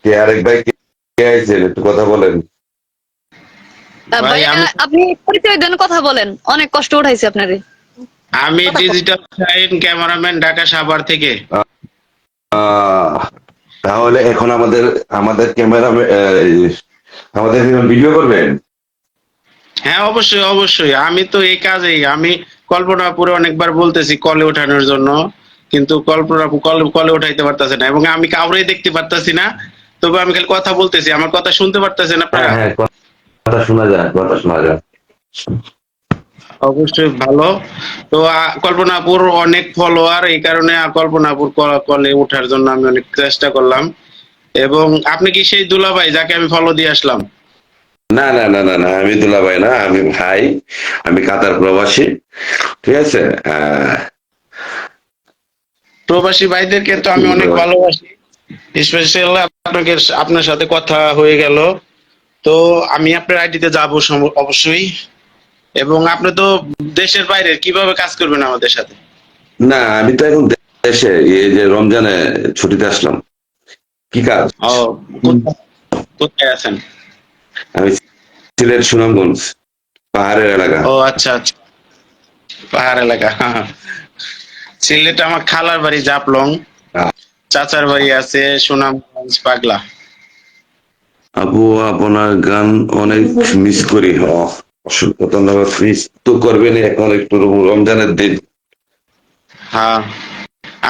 কে আরেক ভাই কে আইছেন একটু কথা বলেন। ভাই ভাইয়া আমি আপনি পরিচয় দেন, কথা বলেন, অনেক কষ্ট উঠাইছে আপনারে। আমি কথা কন। Digital shine cameraman, Dhaka Savar থেকে। আহ, তাহলে এখন আমাদের আমাদের ক্যামেরা আমাদের ভিডিও করবেন। হ্যাঁ, অবশ্যই অবশ্যই, আমি তো এই কাজেই আমি কল্পনাপুরে অনেকবার বলতেছি কলে ওঠানোর জন্য, কিন্তু কল্পনাপু কলে উঠাইতে পারতেছে না, এবং আমি কাউরেই দেখতে পারতাছি না। তবে আমি খালি কথা বলতেছি, আমার কথা শুনতে পারতেছেন হ্যাঁ আপনারা? হ্যাঁ, কথা শোনা যায়, কথা শোনা যায়। অবশ্যই ভালো। তো কল্পনাপুর অনেক ফলোয়ার, এই কারণে কল্পনাপুর কলে ওঠার জন্য আমি অনেক চেষ্টা করলাম। এবং আপনি কি সেই দুলাভাই যাকে আমি ফলো দিয়ে আসলাম? না না না না না, আমি দুলাভাই না, আমি ভাই। আমি কাতার প্রবাসী। ঠিক আছে। প্রবাসী ভাইদেরকে তো আমি অনেক ভালোবাসি। স্পেশাল আপনাকে, আপনার সাথে কথা হয়ে গেল। তো আমি আপনার আইডিতে যাবো অবশ্যই। এবং আপনি তো দেশের বাইরে কিভাবে কাজ করবেন আমাদের সাথে? না, আমি তো এখন দেশে, এই যে রমজানে ছুটিতে আসলাম। কি কাজ? ও, কোথায় কোথায় আছেন? আমি সিলেট সুনামগঞ্জ, পাহাড়ের এলাকা। ও আচ্ছা আচ্ছা, পাহাড় এলাকা। সিলেটে আমার খালার বাড়ি জাফলং, চাচার বাড়ি আছে সুনামগঞ্জ পাগলা। আপু, আপনার গান অনেক মিস করি। অসংখ্য ধন্যবাদ। মিস তো করবেন, এখন একটু রমজানের দিন। হ্যাঁ,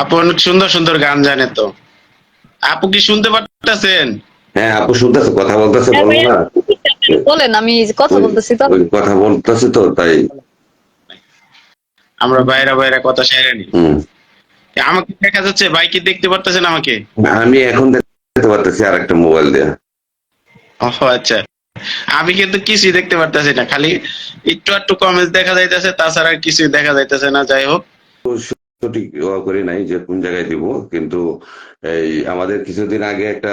আপু অনেক সুন্দর সুন্দর গান জানে তো। আপু কি শুনতে পারতেছেন? হ্যাঁ, আপু শুনতেছে, কথা বলতেছে, হ্যাঁ বলবো ভাইয়া, না। বলেন, আমি কথা ওই বলতেছি তো। ওই কথা বলতেছে তো তাই। আমরা বাইরে বাইরে কথা সেরে নি। হুম। আমাকে দেখা যাচ্ছে? ভাই কি দেখতে পারতেছেন আমাকে? আমি এখন দেখতে পারতেছি আর একটা মোবাইল দিয়ে। ও আচ্ছা, আমি কিন্তু কিছুই দেখতে পারতেছি না, খালি একটু একটু কমেন্টস দেখা যাইতেছে, তাছাড়া আর কিছুই দেখা যাইতেছে না। যাই হোক। সঠিক করি নাই যে কোন জায়গায় দিব, কিন্তু এই আমাদের কিছুদিন আগে একটা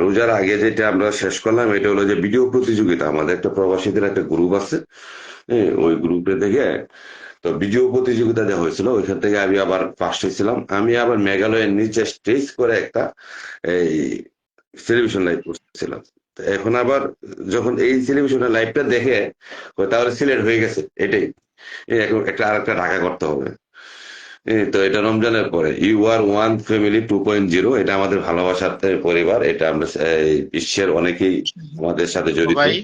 রোজার আগে যেটা আমরা শেষ করলাম, এটা হলো যে ভিডিও প্রতিযোগিতা। আমাদের একটা প্রবাসীদের একটা গ্রুপ আছে। হ্যাঁ, ওই গ্রুপে থেকে তো ভিডিও প্রতিযোগিতা দেওয়া হয়েছিল, ওইখান থেকে আমি আবার ফার্স্ট হয়েছিলাম। আমি আবার মেঘালয়ের নিচে স্টেজ করে একটা এই টেলিভিশন লাইভ করছিলাম। তো এখন আবার যখন এই টেলিভিশনের লাইভটা দেখে তাহলে সিলেক্ট হয়ে গেছে, এটাই। এখন একটা আর একটা টাকা করতে হবে। তো এটা রমজানের পরে ইউ আর ওয়ান ফ্যামিলি 2.0, এটা আমাদের ভালোবাসার পরিবার। এটা আমরা বিশ্বের অনেকেই আমাদের সাথে জড়িত। সবাই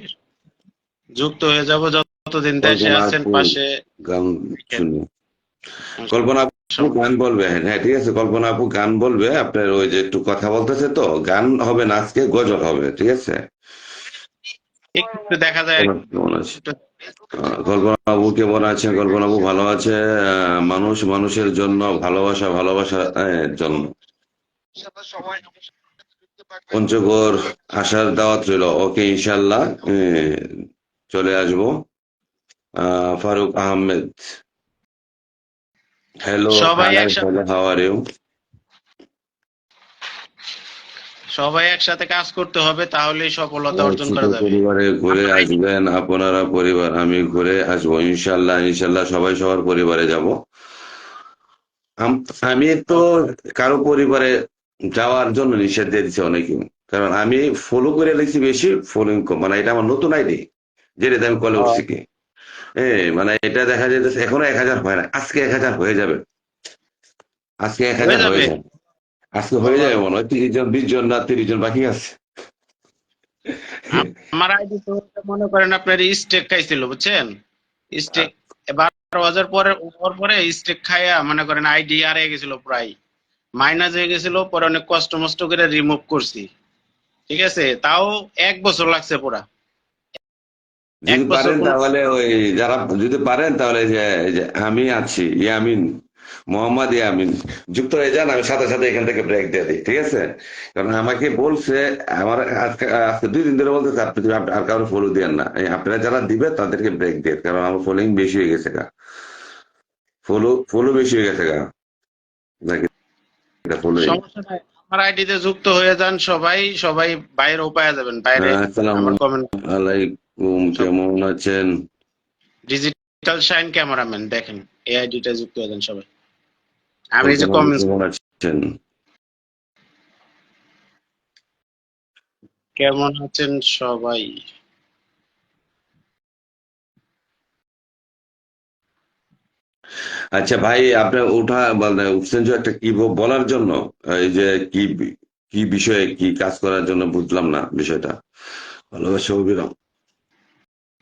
যুক্ত হয়ে যাব, যতদিন দেশে কল্পনা আছেন আপু পাশে গান থাকেন। শুনি। কল্পনা আপু গান বলবে, হ্যাঁ হ্যাঁ, ঠিক আছে। কল্পনা আপু গান বলবে, আপনার ওই যে একটু কথা বলতেছে তো, গান হবে না আজকে, গজল হবে, ঠিক আছে। একটু একটু দেখা যায় আর কি। কেমন আছে? একটু কল্পনা বাবু কেমন আছে? কল্পনা বাবু ভালো আছে। মানুষ মানুষের জন্য, ভালোবাসা ভালোবাসা জন্য। পঞ্চগড় আসার দাওয়াত রইল। ওকে, ইনশাল্লাহ চলে আসবো। ফারুক আহমেদ, হ্যালো সবাই হাই, একসাথে, হ্যালো, হাউ আর ইউ? সবাই একসাথে কাজ করতে হবে, তাহলেই সফলতা অর্জন ছোট করা যাবে। পরিবারে ঘুরে আপনার আইডি আসবেন আপনারা পরিবার, আমি ঘুরে আসবো ইনশাল্লাহ, ইনশাল্লাহ সবাই সবার পরিবারে যাব। আমি তো কারো পরিবারে যাওয়ার জন্য নিষেধ দিয়ে দিচ্ছে অনেকে। কারণ আমি ফলো করে লিখছি বেশি, ফলোইং কম। মানে এটা আমার নতুন আইডি, যেটাতে আমি কলে উঠছি কি। মানে এটা দেখা যাইতেছে এখনো 1,000 হয় না, আজকে 1,000 হয়ে যাবে। আজকে এক হয়ে হাজার হয়ে যাবে। যাবে। আজকে হয়ে যাবে মনে হয়, 30 জন 20 জন না 30 জন বাকি আছে। আমার আইডি তো মনে করেন আপনার স্টেক খাইছিল, বুঝছেন? স্টেক 12,000 পরে ওর পরে স্টেক খাইয়া মনে করেন আইডি হারিয়ে গেছিল, প্রায় মাইনাস হয়ে গেছিল। পরে অনেক কষ্ট মষ্ট করে রিমুভ করছি। ঠিক আছে, তাও 1 বছর লাগছে পুরা। এক যদি বছর পারেন কোন তাহলে ওই, যারা যদি পারেন তাহলে যে এই যে আমি আছি, ইয়ামিন, মোহাম্মদ ইয়ামিন, যুক্ত হয়ে যান। আমি সাথে সাথে এখান থেকে ব্রেক দিয়ে দিই, ঠিক আছে। কারণ আমাকে বলছে, আমার আজকে আজকে 2 দিন ধরে বলতেছে আপনি আর কারো ফলো দিয়েন না, আপনারা যারা দিবে তাদেরকে ব্রেক দিয়ে, কারণ আমার ফলোইং বেশি হয়ে গেছে গা। ফলো ফলো বেশি হয়ে গেছে গা, নাকি এটা ফলোইং। সমস্যা নাই, আমার আইডিতে যুক্ত হয়ে যান সবাই। সবাই বাইরে পাওয়া যাবেন, বাইরে আসসালামু আমার কমেন্ট আলাইকুম, সব। কেমন আছেন? ডিজিটাল শাইন ক্যামেরাম্যান, দেখেন এই আইডিটা যুক্ত হয়ে যান সবাই। আমি এই যে কল্পনা কমেন্টস কেমন আছেন? কেমন আছেন সবাই? আচ্ছা ভাই, আপনি মানে উঠছেন যে একটা কি বলার জন্য, এই যে কি কি বিষয়ে কি কাজ করার জন্য বুঝলাম না বিষয়টা। ভালোবাসা অবিরাম।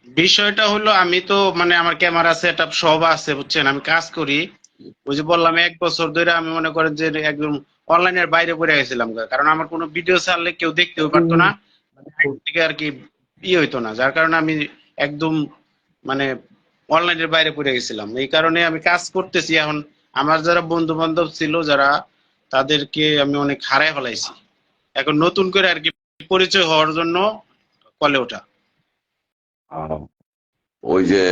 বিষয়টা হলো আমি তো মানে আমার ক্যামেরা সেট আপ সব আছে বুঝছেন, আমি কাজ করি। ওই যে বললাম 1 বছর ধরে আমি মনে করেন যে একদম অনলাইনের বাইরে পড়ে গেছিলাম কারণ আমার কোনো ভিডিও ছাড়লে কেউ দেখতেও পারতো না, মানে আইডি থেকে আর কি হইতো না, যার কারণে আমি একদম মানে অনলাইনের বাইরে পড়ে গেছিলাম। এই কারণে আমি কাজ করতেছি এখন। আমার যারা বন্ধু বান্ধব ছিল যারা, তাদেরকে আমি অনেক হারায় ফেলাইছি। এখন নতুন করে আর কি পরিচয় হওয়ার জন্য কলে ওঠা। আহ, ওই যে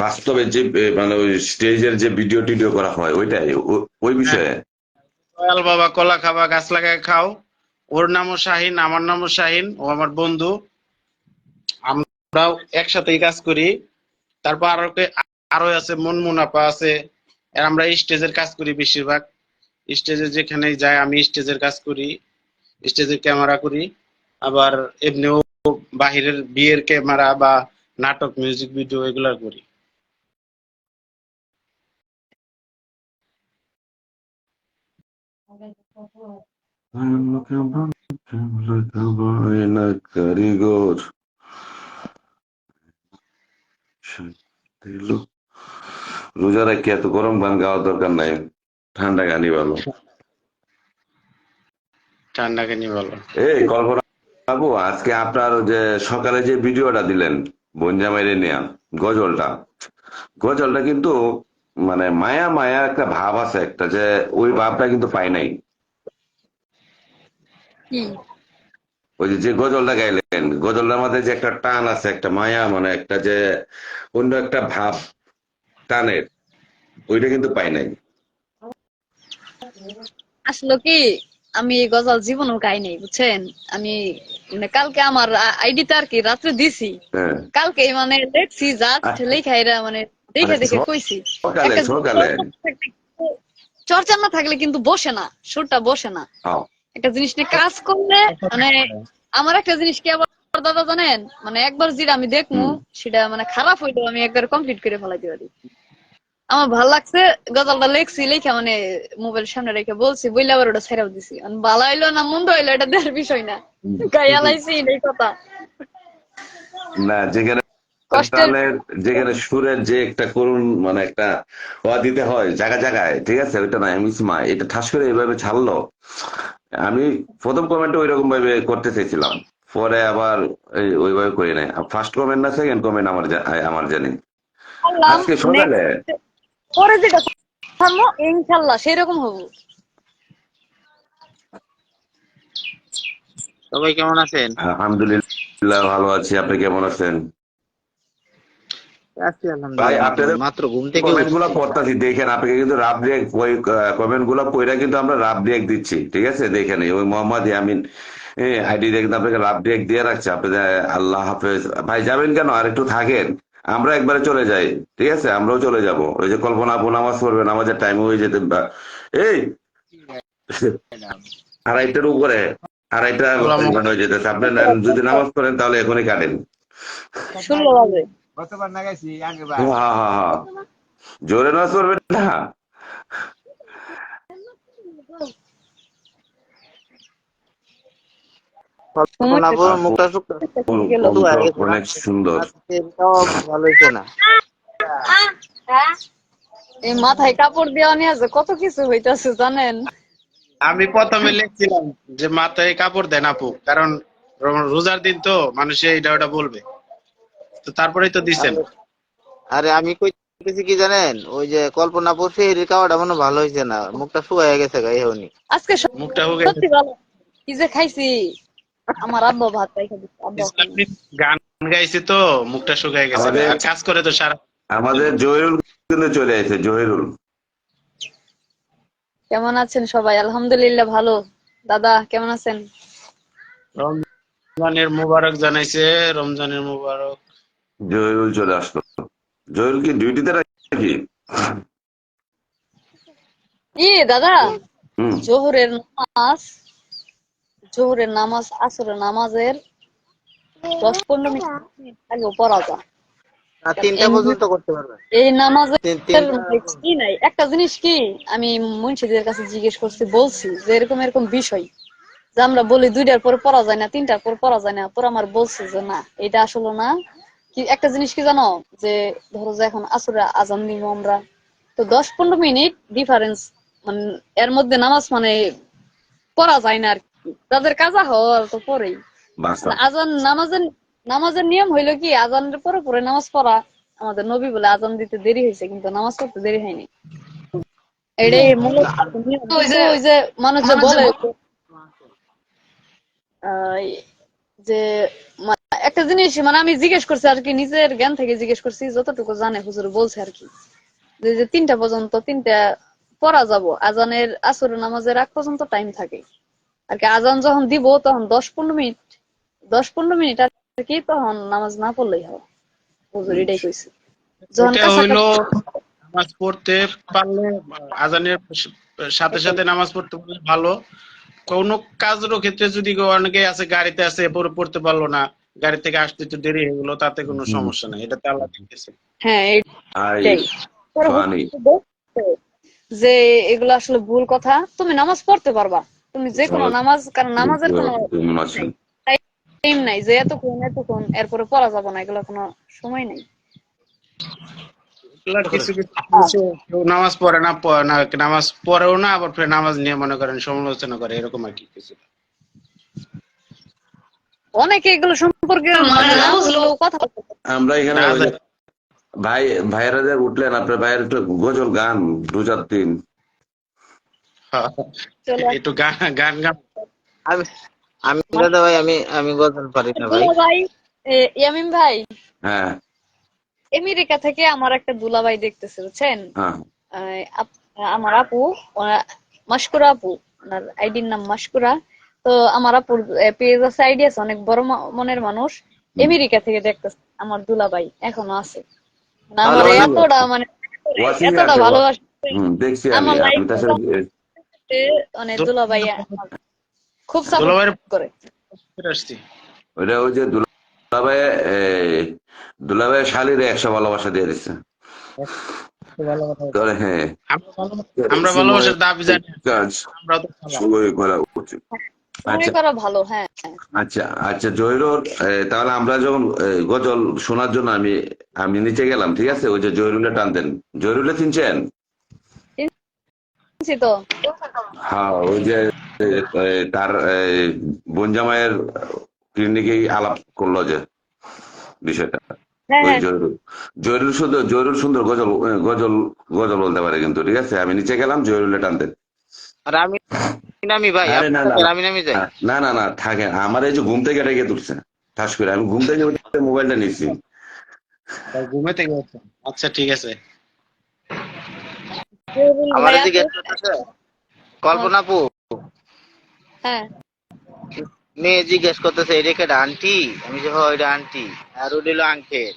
বাস্তবে যে মানে ওই স্টেজের যে ভিডিও টিডিও করা হয় ওইটাই ওই হ্যাঁ, বিষয়ে। দয়াল বাবা কলা খাবা গাছ লাগায় খাও। ওর নামও শাহিন, আমার নামও শাহিন, ও আমার বন্ধু। আমরাও একসাথেই কাজ করি। তারপর আরো আছে মনমুন আপা আছে। আর আমরা স্টেজের কাজ করি বেশিরভাগ। স্টেজে যেখানে যাই আমি স্টেজের কাজ করি, স্টেজের ক্যামেরা করি। আবার এমনিও বাহিরের বিয়ের ক্যামেরা বা নাটক মিউজিক ভিডিও এগুলা করি। কারিগর রোজা রাখি এত গরম গান গাওয়ার দরকার নাই, ঠান্ডা গানই ভালো। ঠান্ডাকে নিয়ে বলো। এই কল্পনা বাবু, আজকে আপনার যে সকালে যে ভিডিওটা দিলেন বনজামাইরে নিয়ে, গজলটা গজলটা কিন্তু মানে মায়া মায়া একটা ভাব আছে একটা, যে ওই ভাবটা কিন্তু পাই নাই। কি? ওই যে যে গজলটা গাইলেন, গজলটার মধ্যে যে একটা টান আছে, একটা মায়া, মানে একটা যে অন্য একটা ভাব, টানের, ওইটা কিন্তু পাই নাই। আসলে কি, আমি এই গজল জীবনেও গাই নাই বুঝছেন। আমি মানে কালকে আমার আইডিতে আর কি রাত্রে দিছি, হ্যাঁ, কালকে মানে দেখছি জাস্ট আ- লেখা এরা মানে দেখে মানে দেখে কইছি। সকালে একটা সকালে চর্চা না থাকলে কিন্তু বসে না, সুরটা বসে না। আও, একটা জিনিস নিয়ে কাজ করলে মানে আমার একটা জিনিস কি আবার দাদা জানেন, মানে একবার যেটা আমি দেখবো হুম, সেটা মানে খারাপ হইলেও আমি একবার কমপ্লিট করে ফেলাইতে পারি। আমার ভাল লাগছে, গজলটা লেখছি, লেখা মানে মোবাইল সামনে রেখে বলছি, বইলে আবার ওটা ছেড়েও দিছি। ভালো হইলো না মন্দ হইলো এটা দেওয়ার বিষয় না, গাইয়া লাইছি এই কথা। না যেখানে কষ্টের তালের, যেখানে সুরের যে একটা করুণ মানে একটা দিতে হয় জায়গা জায়গায়, ঠিক আছে, ওইটা না আমি এটা ঠাস করে এইভাবে ছাড়লো। আমি প্রথম কমেন্টে ওই রকম ভাবে করতে চাইছিলাম, পরে আবার ওইভাবে করি নাই। ফার্স্ট কমেন্ট না সেকেন্ড কমেন্ট আমার জানি করলাম, আজকে সকালে। নেক্সট পরে যেটা থামো ইনশাল্লাহ সেরকম হবো। সবাই কেমন আছেন? আলহামদুলিল্লাহ ভালো আছি, আপনি কেমন আছেন? আছি ভাই আলহামদুলিল্লাহ, আপনাদের মাত্র ঘুম থেকে কমেন্ট গুলো উঠছি। পড়তাছি, দেখেন আপনাকে কিন্তু রাব রিয়েক্ট, ওই কমেন্ট গুলো পড়া কিন্তু আমরা রাব রিয়েক্ট দিচ্ছি, ঠিক আছে, দেখেন ওই মোহাম্মদ ইয়ামিন আইডি দিয়ে কিন্তু আপনাকে রাব রিয়েক্ট দিয়ে রাখছে। আপনাদের আল্লাহ হাফেজ। ভাই যাবেন কেন, আর একটু থাকেন, আমরা একবারে চলে যাই, ঠিক আছে, আমরাও চলে যাব। ওই যে কল্পনা আপু নামাজ পড়বে, নামাজের টাইম হয়ে যেতে এই 2:30টার উপরে, 2:30 মানে হয়ে যেতেছে। আপনি যদি নামাজ পড়েন তাহলে এখনই কাটেন। 16 বাজে। হ্যাঁ হ্যাঁ হ্যাঁ, জোরে নামাজ পড়বেন না। সময়টা আপনার আপু মুখটা গেল। শুকনো কণ্ঠ হয়ে গেছে না? অনেক সুন্দর। আজকে তাও ভালো হয়েছে না। এই মাথায় কাপড় দেওয়া নিয়ে আছে কত কিছু হইতাছে জানেন। আমি প্রথমে লিখছিলাম যে মাথায় কাপড় দেন আপু, কারণ রোজার দিন তো মানুষে এটা ওটা বলবে, তো তারপরেই তো দিছেন। আরে আরে আমি কইতেছি কি জানেন, ওই যে কল্পনা পড়ছে এর খাওয়াটা মনে হয় ভালো হয়েছে না, মুখটা শুকায় গেছে গায়ে হনি। আজকে মুখটা হুগে সত্যি ভালো, কি যে খাইছি। আমার আব্বা ভাত খাইছে, আব্বা খাইনি। গেছে, গান গাইছি তো মুখটা শুকায় গেছে আমাদের আর কাজ করে তো সারা। আমাদের জহিরুল কিন্তু চলে আসে, জহিরুল। কেমন আছেন সবাই? আলহামদুলিল্লাহ ভালো। দাদা কেমন আছেন? রমজানের মুবারক জানাইছে, রমজানের মুবারক। জহিরুল চলে আসলো। জহিরুল কি ডিউটিতে নাকি? ই দাদা, হুম। জোহরের নামাজ জোহরের নামাজ আসরের নামাজের 10-15 মিনিট আগেও পড়া যায়। আর কারণ 3টা পর্যন্ত করতে পারবেন। এই নামাজের 3টা মধ্যে কি নাই, একটা জিনিস কি আমি মুন্সিদের কাছে জিজ্ঞেস করছি, বলছি যে এরকম এরকম বিষয় যে আমরা বলি 2টার পর পড়া যায় না, 3টার পর পড়া যায় না, পর আমার বলছে যে না এটা আসলে না। কি একটা জিনিস কি জানো, যে ধরো যে এখন আসরে আজান দিব আমরা, তো 10-15 মিনিট ডিফারেন্স, মানে এর মধ্যে নামাজ মানে পড়া যায় না আর কি, তাদের কাজা হওয়ার তো পরেই বাসা মানে আজান নামাজের নামাজের নিয়ম হইলো কি আজানের পরে পরে নামাজ পড়া। আমাদের নবী বলে আজান দিতে দেরি হয়েছে কিন্তু নামাজ পড়তে দেরি হয়নি, এটাই মূলত নিয়ম। কিন্তু ওই যে মানুষ যে বলে আহ, যে একটা জিনিস মানে আমি জিজ্ঞেস করছি আর কি, নিজের জ্ঞান থেকে জিজ্ঞেস করছি, যতটুকু জানে হুজুর বলছে আর কি, যে 3টা পর্যন্ত 3টা পড়া যাব, আজানের আসরের নামাজের আগ পর্যন্ত টাইম থাকে আর কি। আজান যখন দিব তখন 10-15 মিনিট 10-15 মিনিট আর কি, তখন নামাজ না পড়লেই হবে, হুজুর এটাই কইছে। যখন এটা হইলো কাছাকাছি নামাজ পড়তে পারলে, আজানের সাথে সাথে নামাজ পড়তে পারলে ভালো। কোনো কাজের ক্ষেত্রে যদি অনেকে আছে গাড়িতে আছে পড়তে পারলো না, গাড়ি থেকে আসতে একটু দেরি হয়ে গেলো, তাতে কোনো সমস্যা নাই, এটা তো আল্লাহ দেখতেছে। হ্যাঁ আই এটাই। পরে ফানি হুজুর বলছে যে এগুলো আসলে ভুল কথা, তুমি নামাজ পড়তে পারবা, তুমি যে কোনো নামাজ, কারণ নামাজের কোনো টাইম নাই যে এতক্ষণ এতক্ষণ এরপরে পড়া যাবে না, এগুলো কোনো সময় নাই। এগুলা কিছু কিছু মানুষে কেউ নামাজ পড়ে না, নামাজ পড়েও না, আবার ফের নামাজ নিয়ে মনে করেন সমালোচনা করে, এরকম আর কি কিছু। অনেকে এগুলো সম্পর্কে মানে না বুঝলেও কথা বলতে পারে। আমরা এখানে না ওই যে ভাই ভাইয়েরা যে উঠলেন, আপনার ভাইয়ের একটু গজল গান 2-4 দিন। চলো একটু গান গান গান। আমি আমি দাদা ভাই, আমি গজল পারি না ভাই। দুলাভাই, ইয়ামিন ভাই, হ্যাঁ আমেরিকা থেকে আমার একটা দুলাভাই দেখতেছে বুঝছেন। হ্যাঁ আমার আপু, মাসকুরা আপু, ওনার আইডির নাম মাসকুরা। তো আমার আপুর পেজ আছে, আইডি আছে, অনেক বড় মনের মানুষ। আমেরিকা থেকে দেখতেছে আমার দুলাভাই, এখনো আছে। মানে আমার তাহলে এতটা মানে ওয়াচিং এতটা আছে ভালোবাসে দেখছি আমি আমার আমি তার সাথে লাইফে, মানে দুলাভাই আমার খুব সাপোর্ট দুলাভাইয়ের করে। আসছি। ওইটা ওই যে দুলাভাই দুলাভাই শালিরে 100 ভালোবাসা দিয়ে দিচ্ছে। ভালো কথা। তাহলে হ্যাঁ আমরা সময় ভালোবাসার দাবি জানি, কাজ আমরা তো খারাপ। সময় করা উচিত। মনে আচ্ছা করা ভালো, হ্যাঁ। আচ্ছা আচ্ছা জহিরুল, তাহলে আমরা যখন গজল শোনার জন্য আমি আমি নিচে গেলাম, ঠিক আছে? ওই যে জহিরুলে টানতেন, জহিরুলে চিনছেন? চিনছি তো। হ্যাঁ ওই যে তার বোন জামাইয়ের ক্লিনিকেই আলাপ করলো যে বিষয়টা। হ্যাঁ ওই হ্যাঁ জহিরুল, জহিরুল সুন্দর গজল গজল গজল বলতে পারে কিন্তু, ঠিক আছে? আমি নিচে গেলাম, জহিরুলে টানতেন। আর আমি নামি ভাই, আরে আপনি না না থাকেন, আমি নামি যাই। না না না থাকে, আমার এই যে ঘুম থেকে ডেকে তুলছে ঠাস করে, আমি ঘুম থেকে উঠে মোবাইলটা নিচ্ছি। তাই ঘুমে থেকে উঠছেন? আচ্ছা ঠিক আছে। আমার ভাই এই যে আছে। গেস্ট আছে কল্পনা আপু, হ্যাঁ মেয়ে জিজ্ঞেস করতেছে এটা কেটা আন্টি, আমি যে হয় এটা আন্টি, আর ওটা হলো আঙ্কেল।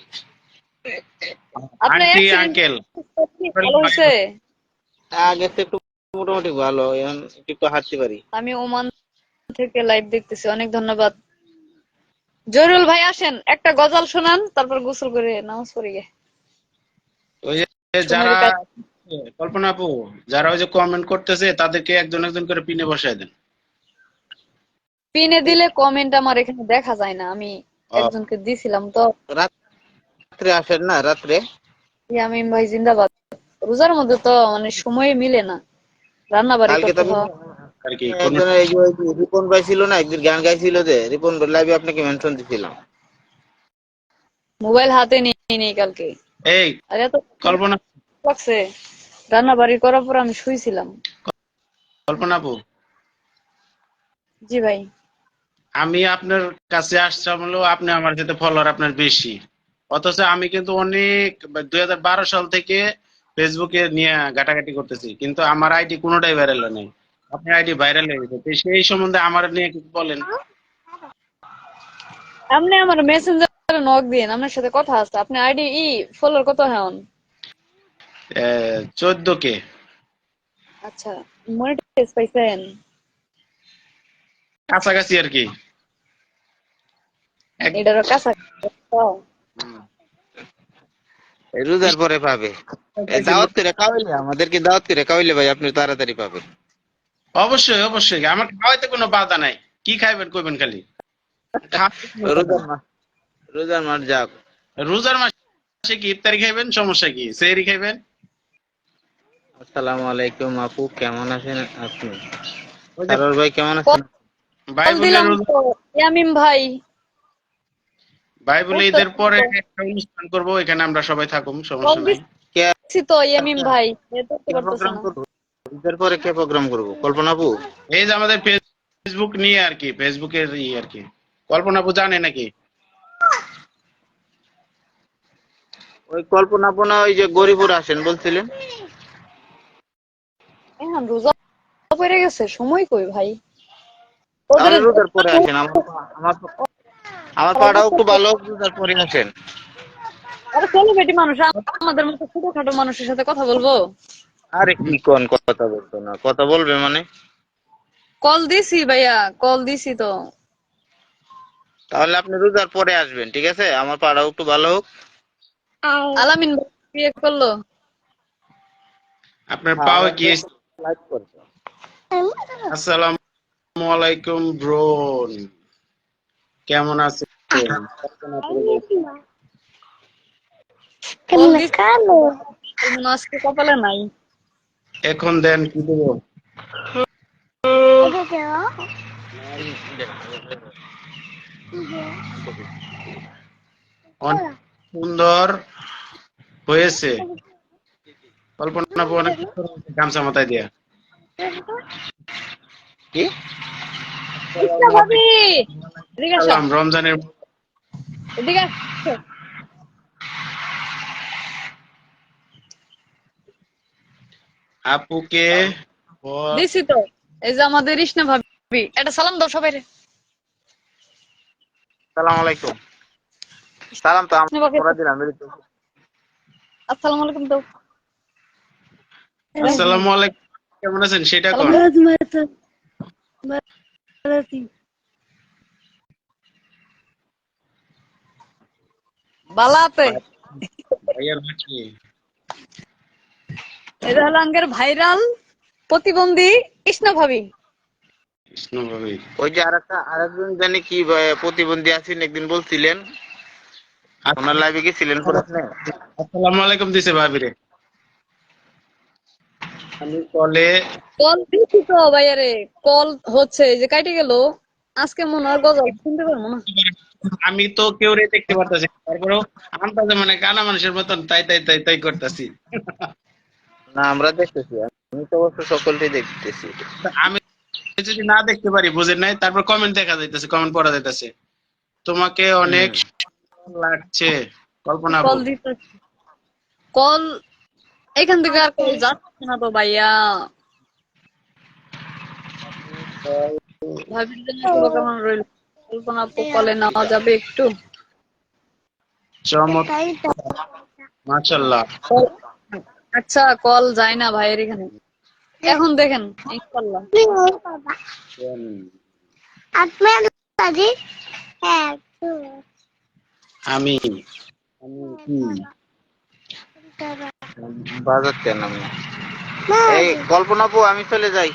আপনার আন্টি অ্যাক্সিডেন্ট আঙ্কেল ভালো হয়েছে? আগে তো একটু মোটামুটি ভালো, এখন একটু হাঁটতে পারি। আমি ওমান থেকে লাইভ দেখতেছি, অনেক ধন্যবাদ। জয়রুল ভাই আসেন, একটা গজল শোনান, তারপর গোসল করে নামাজ পড়ি গে। ওই যে যারা সময়ের কাজ। কল্পনা আপু, যারা ওই যে কমেন্ট করতেছে তাদেরকে একজন একজন করে পিনে বসায় দেন। পিনে দিলে কমেন্ট আমার এখানে দেখা যায় না, আমি একজনকে দিছিলাম তো। রাত্রে আসেন না রাত্রে? ইয়ামিন ভাই জিন্দাবাদ। রোজার মধ্যে তো মানে সময় মিলে না, রান্না বাড়ি কালকে তো করতে আমি হয়। আর কি কোন একজন এই যে ওই যে রিপন ভাই ছিল না, একদিন গান গাইছিল যে, রিপন ভাই লাইভে আপনাকে মেনশন দিছিলাম। মোবাইল হাতে নিয়ে নেই কালকে, এই আর এত কল্পনা লাগছে, রান্না বাড়ি করার পর আমি শুইছিলাম। কল্পনা আপু, জি ভাই। আমি আপনার কাছে আসছিলাম হলো আপনি আমার সাথে ফলোয়ার আপনার বেশি, অথচ আমি কিন্তু অনেক 2012 সাল থেকে ফেসবুকে নিয়ে ঘাটাঘাটি করতেছি, কিন্তু আমার আইডি কোনোটাই ভাইরাল হয় নাই। আপনার আইডি ভাইরাল হয়ে গেছে, তো সেই সম্বন্ধে আমার নিয়ে কিছু বলেন। আপনি আমার মেসেঞ্জারে নক দিন, আপনার সাথে কথা আছে। আপনি আইডি ফলোর কত হন? 14 কে। আচ্ছা, মনিটাইজ পাইছেন? কাছাকাছি আর কি। এটারও কাছে এই রোজার পরে পাবে। এই দাওয়াত করে খাওয়াইলে, আমাদেরকে দাওয়াত করে খাওয়াইলে ভাই আপনি তাড়াতাড়ি পাবেন। অবশ্যই অবশ্যই, আমার খাওয়াইতে কোনো বাধা নাই, কি খাইবেন কইবেন খালি। রোজার মাস, রোজার মাস যাক। রোজার মাসে কি ইফতারি খাইবেন, সমস্যা কি, সেহরি খাইবেন? আসসালামু আলাইকুম আপু, কেমন আছেন আপনি? ওই যে সারোয়ার ভাই কেমন আছেন? ভাই কল বলে দিলাম তো ইয়ামিম ভাই। ভাই বলে ঈদের পরে একটা অনুষ্ঠান করবো, এখানে আমরা সবাই থাকুম, কল সমস্যা নাই। দিচ্ছি তো ইয়ামিম ভাই, এ তো কে করতেছে প্রোগ্রাম না। করবো? ঈদের পরে কে প্রোগ্রাম করবো? কল্পনা আপু? এই যে আমাদের ফেসবুক নিয়ে আর কি, ফেসবুকের আর কি। কল্পনা আপু জানে নাকি? ওই কল্পনা আপু না, ওই যে গরিপুর আসেন বলছিলেন? এখন রোজা পড়ে গেছে, সময় কই ভাই ওদের। তাহলে রোজার পরে আসেন। আমার আমার পাড়াও একটু ভালো হোক, রোজার পরে আসেন। আরে সেলিব্রিটি মানুষ, আমাদের মতো ছোটখাটো মানুষের সাথে কথা বলবো? আরে কি কোন কথা বলতো না, কথা বলবে মানে? কল দিছি ভাইয়া, কল দিছি তো। তাহলে আপনি রোজার পরে আসবেন, ঠিক আছে? আমার পাড়াও একটু ভালো হোক। আলামিন ভাই বিয়ে করলো? আপনার পাও কি? লাইক করবে। আসসালামু আলাইকুম ব্রোন, কেমন আছেন? কল দিছি, মনে আজকে কপালে নাই। এখন দেন, কি দেবো? অনেক সুন্দর হয়েছে। কল্পনা আপু অনেক সুন্দর হয়েছে গামছা মাথায় দিয়া। কি? ইসা ভাবি এদিকে আসো, সালাম, রমজানের এদিকে আসো। আপুকে দিছি তো, এই যে আমাদের ইসনা ভাবি, এটা সালাম দাও সবাই রে। সালাম আলাইকুম। সালাম তো আমরা দিলাম। আসসালামু আলাইকুম দাও। আসসালামু আলাইকুম, কেমন আছেন সেটা কোন। বালাতে ভাইয়ার নাকি? এটা হলো আঙ্গের ভাইরাল প্রতিবন্ধী ইসনা ভাবি। কৃষ্ণ ভাবি, ওই যে আরেকজন জানি কি প্রতিবন্ধী আছেন একদিন বলছিলেন, ওনার লাইভে গেছিলেন পরে আপনি? আসসালামু আলাইকুম দিছে ভাবি রে। আমি কলে কল দিছি তো ভাইয়া রে, কল হচ্ছে এই যে কাটে গেল। আজকে মনে হয় গজল শুনতে পারবো না। আমি তো কেউ রে দেখতে পারতাছি না, তারপরেও আন্দাজে মানে কানা মানুষের মতন তাই তাই তাই তাই করতেছি। না আমরা দেখতেছি, আমি তো অবশ্য সকলটাই দেখতেছি। আমি যদি না দেখতে পারি, বুঝেন নাই, তারপর কমেন্ট দেখা যাইতেছে, কমেন্ট পড়া যাইতেছে, তোমাকে অনেক সুন্দর লাগছে কল্পনা আপু। কল দিতে, কল এখান থেকে আর কল যাচ্ছে না তো ভাইয়া। ভাবির জন্য শুভকামনা রইল। কল্পনা আপু কলে নেওয়া যাবে একটু? চমৎকার, মাশাআল্লাহ। আচ্ছা কল যায় না ভাইয়ের এখানে, এখন দেখেন ইনশাআল্লাহ। আমি বাজাচ্ছেন আমি। এই কল্পনা আপু আমি চলে যাই।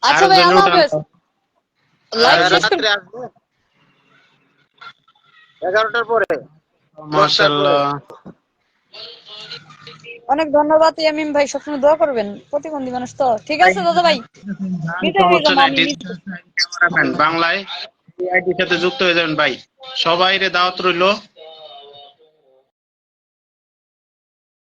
আচ্ছা ভাই আল্লাহ হাফেজ। লাইভ শেষ রাত্রে আসবে 11টার পরে। মাশাআল্লাহ। অনেক ধন্যবাদ ইয়ামিম ভাই, সবসময় দোয়া করবেন, প্রতিবন্ধী মানুষ তো। ঠিক আছে দাদা ভাই, বিদায় হয়ে যাবো আমি। ক্যামেরাম্যান বাংলায় এই আইডির সাথে যুক্ত হয়ে যাবেন ভাই, সবাই রে দাওয়াত রইলো।